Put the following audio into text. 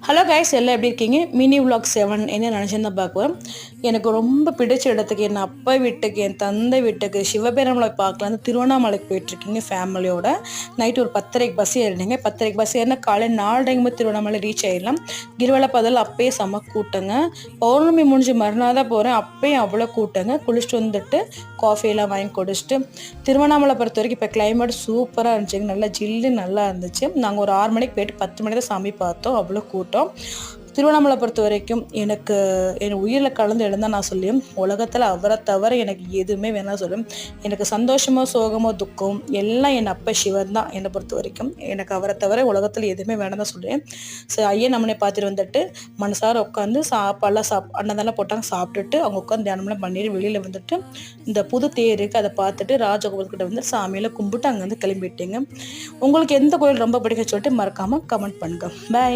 Hello guys, எல்லாம் எப்படி இருக்கீங்க? மினி விலாக் 7 என்ன நினச்சிருந்தா பார்க்குவேன். எனக்கு ரொம்ப பிடிச்ச இடத்துக்கு, என் அப்பா வீட்டுக்கு, என் தந்தை வீட்டுக்கு, சிவபெருமலை பார்க்கலாம் திருவண்ணாமலைக்கு போயிட்டுருக்கீங்க ஃபேமிலியோட. நைட்டு ஒரு 10:30க்கு பஸ் ஏறினீங்க. 10:30க்கு பஸ் ஏறினா காலையில் 4:30 திருவண்ணாமலை ரீச் ஆகிடலாம். கிரிவல பாதையில் அப்பயே செம கூட்டங்க. பௌர்ணமி முடிஞ்சு மறுநாள் தான் போகிறேன், அப்பயும் அவ்வளோ கூட்டங்க. குளிச்சுட்டு வந்துட்டு காஃபியெல்லாம் வாங்கி குடிச்சிட்டு திருவண்ணாமலை பொறுத்த வரைக்கும் இப்போ கிளைமேட் சூப்பராக இருந்துச்சுங்க. நல்லா ஜில்லு நல்லா இருந்துச்சு. நாங்கள் ஒரு 6 மணிக்கு போயிட்டு 10 மணி தான் சாமி பார்த்தோம். அவ்வளோ கூட்டம். திருவண்ணாமலை பொறுத்த வரைக்கும் எனக்கு என் உயிரில் கலந்து எழுந்தால் நான் சொல்லுவேன், உலகத்தில் அவரை தவிர எனக்கு எதுவுமே வேணாம் சொல்லுவேன். எனக்கு சந்தோஷமோ சோகமோ துக்கம் எல்லாம் என் அப்பா சிவன் தான். என்னை பொறுத்த வரைக்கும் எனக்கு அவரை தவிர உலகத்தில் எதுவுமே வேணாம் தான் சொல்லுவேன். ஸோ ஐயா நம்மளே பார்த்துட்டு வந்துட்டு மனசார உட்காந்து சாப்பாடெல்லாம் அன்னதெல்லாம் போட்டாங்க. சாப்பிட்டுட்டு அவங்க உட்காந்து தியானம்லாம் பண்ணிட்டு வெளியில் வந்துட்டு இந்த புது தேருக்கு அதை பார்த்துட்டு ராஜகோபுரத்துக்கிட்ட வந்து சாமியெல்லாம் கும்பிட்டு அங்கேருந்து கிளம்பிட்டேங்க. உங்களுக்கு எந்த கோயில் ரொம்ப பிடிக்கும்னு சொல்லிட்டு மறக்காமல் கமெண்ட் பண்ணுங்கள். பாய்.